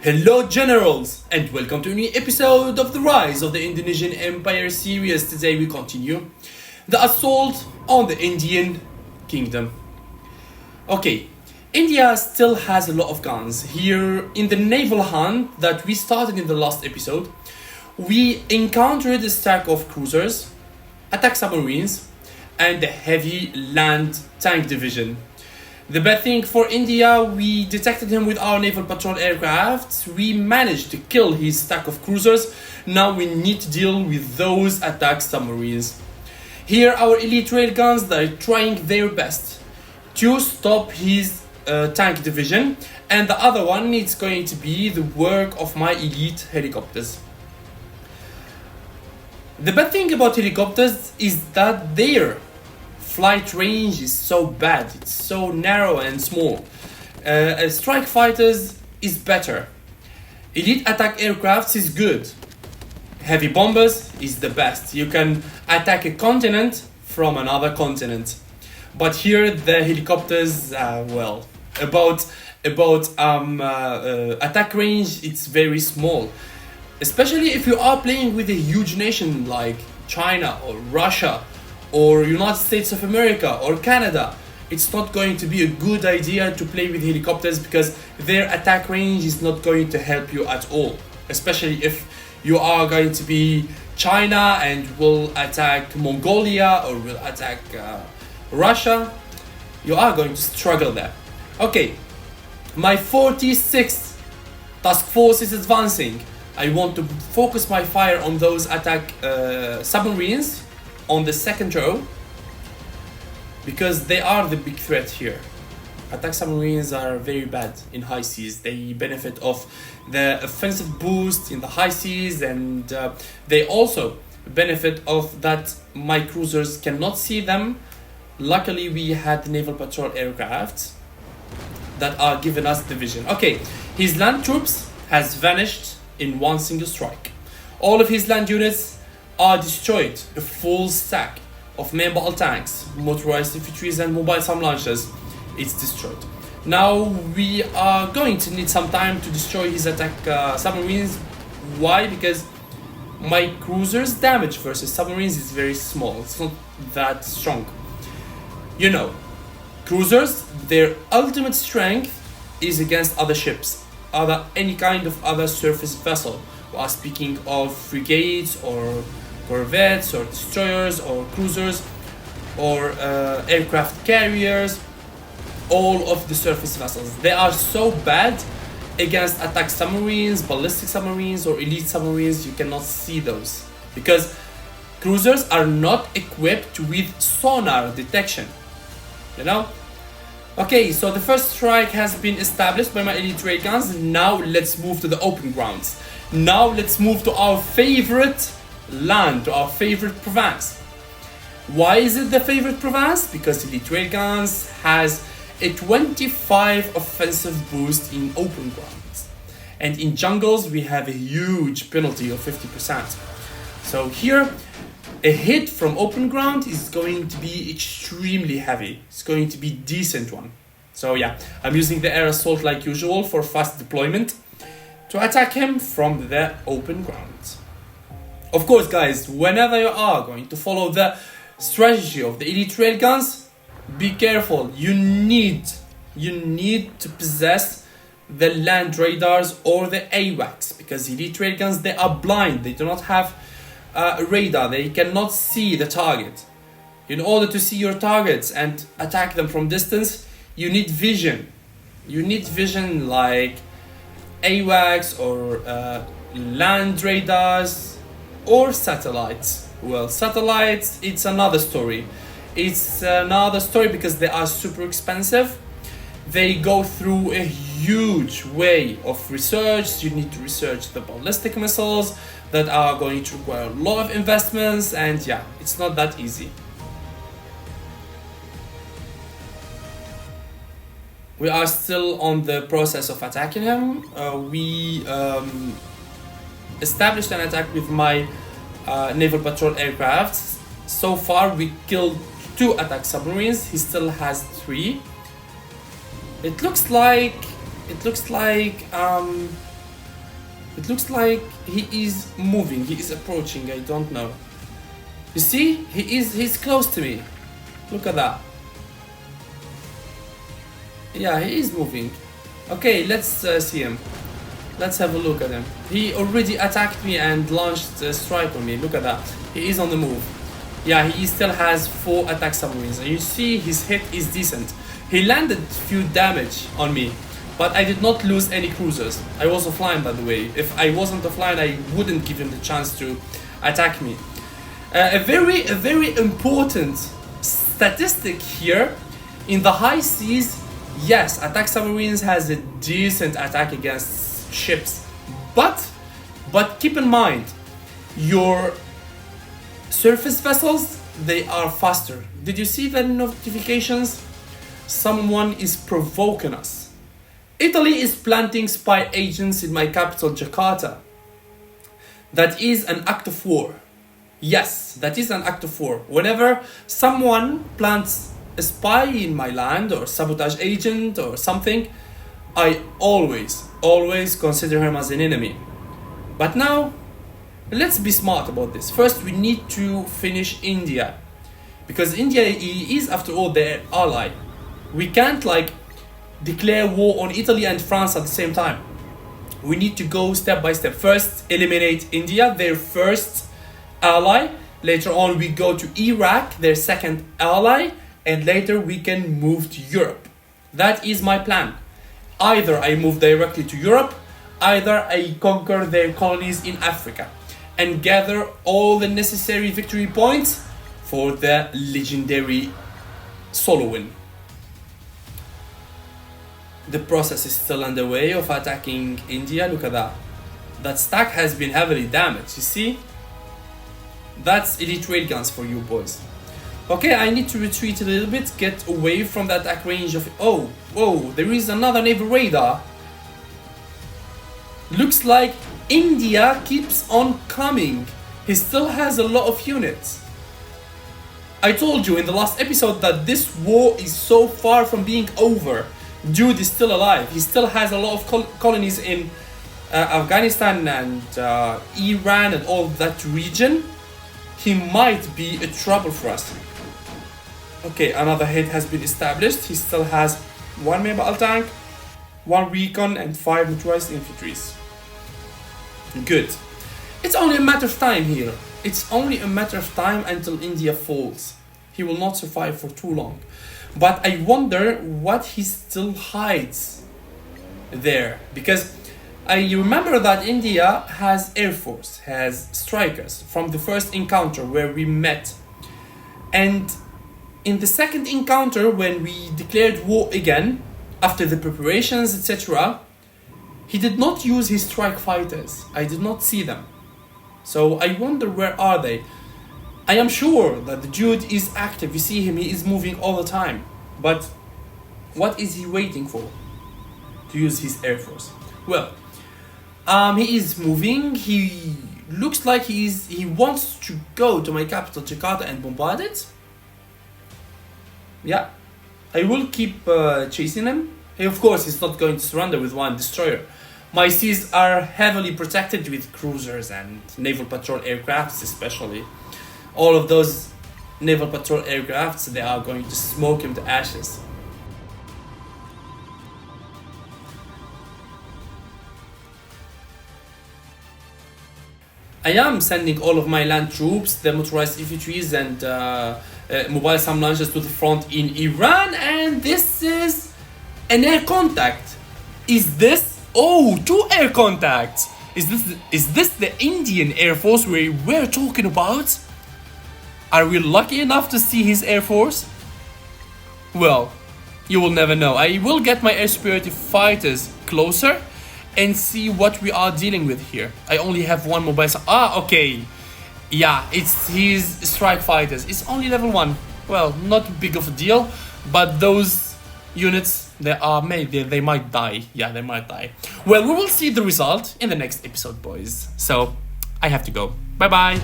Hello generals and welcome to a new episode of the Rise of the Indonesian Empire series. Today we continue the assault on the Indian kingdom. Okay, India still has a lot of guns. Here in the naval hunt that we started in the last episode, we encountered a stack of cruisers, attack submarines and the heavy land tank division. The bad thing for India, we detected him with our naval patrol aircraft. We managed to kill his stack of cruisers. Now we need to deal with those attack submarines. Here our elite railguns that are trying their best to stop his tank division, and the other one is going to be the work of my elite helicopters. The bad thing about helicopters is that their flight range is so bad, it's so narrow and small. Strike fighters is better. Elite attack aircrafts is good. Heavy bombers is the best. You can attack a continent from another continent. But here the helicopters, about attack range, it's very small. Especially if you are playing with a huge nation like China or Russia or United States of America or Canada. It's not going to be a good idea to play with helicopters because their attack range is not going to help you at all. Especially if you are going to be China and will attack Mongolia or will attack Russia, you are going to struggle there. Okay, my 46th task force is advancing. I want to focus my fire on those attack submarines on the second row because they are the big threat here. Attack submarines are very bad in high seas. They benefit of the offensive boost in the high seas, and they also benefit of that my cruisers cannot see them. Luckily we had the naval patrol aircraft that are giving us the vision. Okay, his land troops has vanished in one single strike. All of his land units are destroyed. A full stack of main battle tanks, motorized infantry and mobile SAM launchers, it's destroyed. Now we are going to need some time to destroy his attack submarines. Why? Because my cruisers damage versus submarines is very small. It's not that strong. You know, cruisers, their ultimate strength is against other ships, any kind of other surface vessel. We are speaking of frigates or corvettes or destroyers or cruisers or aircraft carriers, all of the surface vessels. They are so bad against attack submarines, ballistic submarines or elite submarines. You cannot see those because cruisers are not equipped with sonar detection, you know. Okay, so the first strike has been established by my elite railguns. Now let's move to the open grounds. Now let's move to our favorite land, to our favorite province. Why is it the favorite province? Because elite railguns has a 25 offensive boost in open grounds, and in jungles we have a huge penalty of 50%. So here a hit from open ground is going to be extremely heavy. It's going to be decent one. So yeah, I'm using the air assault like usual for fast deployment to attack him from the open ground. Of course, guys, whenever you are going to follow the strategy of the elite railguns, be careful. You need to possess the land radars or the AWACS because elite railguns, they are blind. They do not have a radar. They cannot see the target. In order to see your targets and attack them from distance, you need vision. You need vision like AWACS or land radars or satellites. Well, satellites, it's another story. It's another story because they are super expensive. They go through a huge way of research. You need to research the ballistic missiles that are going to require a lot of investments, and yeah, it's not that easy. We are still on the process of attacking him. We established an attack with my naval patrol aircraft. So far we killed 2 attack submarines. He still has 3. It looks like It looks like he is moving, he is approaching, I don't know. You see? He's close to me. Look at that. Yeah, he is moving. Okay, let's see him. Let's have a look at him. He already attacked me and launched a strike on me. Look at that. He is on the move. Yeah, he still has 4 attack submarines. And you see his hit is decent. He landed few damage on me, but I did not lose any cruisers. I was offline, by the way. If I wasn't offline, I wouldn't give him the chance to attack me. A very important statistic here. In the high seas, yes, attack submarines has a decent attack against ships, but keep in mind, your surface vessels, they are faster. Did you see the notifications? Someone is provoking us. Italy is planting spy agents in my capital, Jakarta. That is an act of war. Yes, that is an act of war. Whenever someone plants a spy in my land or sabotage agent or something, I always consider him as an enemy. But now, let's be smart about this. First, we need to finish India, because India is, after all, their ally. We can't declare war on Italy and France at the same time. We need to go step by step. First, eliminate India, their first ally. Later on, we go to Iraq, their second ally, and later we can move to Europe. That is my plan. Either I move directly to Europe, either I conquer their colonies in Africa and gather all the necessary victory points for the legendary solo win. The process is still underway of attacking India. Look at that. That stack has been heavily damaged, you see? That's elite railguns for you boys. Okay, I need to retreat a little bit, get away from the attack range of... Oh, whoa, there is another naval radar. Looks like India keeps on coming. He still has a lot of units. I told you in the last episode that this war is so far from being over. Dude is still alive. He still has a lot of colonies in Afghanistan and Iran and all that region. He might be a trouble for us. Okay, another hit has been established. He still has 1 mobile tank, 1 recon, and 5 motorized infantries. Good. It's only a matter of time here. It's only a matter of time until India falls. He will not survive for too long. But I wonder what he still hides there. Because I remember that India has air force, has strikers from the first encounter where we met. And in the second encounter, when we declared war again, after the preparations, etc., he did not use his strike fighters. I did not see them. So I wonder, where are they? I am sure that the dude is active. You see him, he is moving all the time. But what is he waiting for to use his air force? Well, he is moving. He looks like he wants to go to my capital, Jakarta, and bombard it. Yeah, I will keep chasing him. Of course, he's not going to surrender with 1 destroyer. My seas are heavily protected with cruisers and naval patrol aircrafts, especially. All of those naval patrol aircrafts, they are going to smoke him to ashes. I am sending all of my land troops, the motorized infantries and mobile SAM launchers to the front in Iran, and this is an air contact. Is this? Oh, 2 air contacts. Is this the Indian Air Force we're talking about? Are we lucky enough to see his Air Force? Well, you will never know. I will get my air superiority fighters closer and see what we are dealing with here. I only have 1 mobile. Okay. Yeah, it's his strike fighters. It's only level 1. Well, not big of a deal, but those units, they might die. Yeah, they might die. Well, we will see the result in the next episode, boys. So, I have to go. Bye-bye.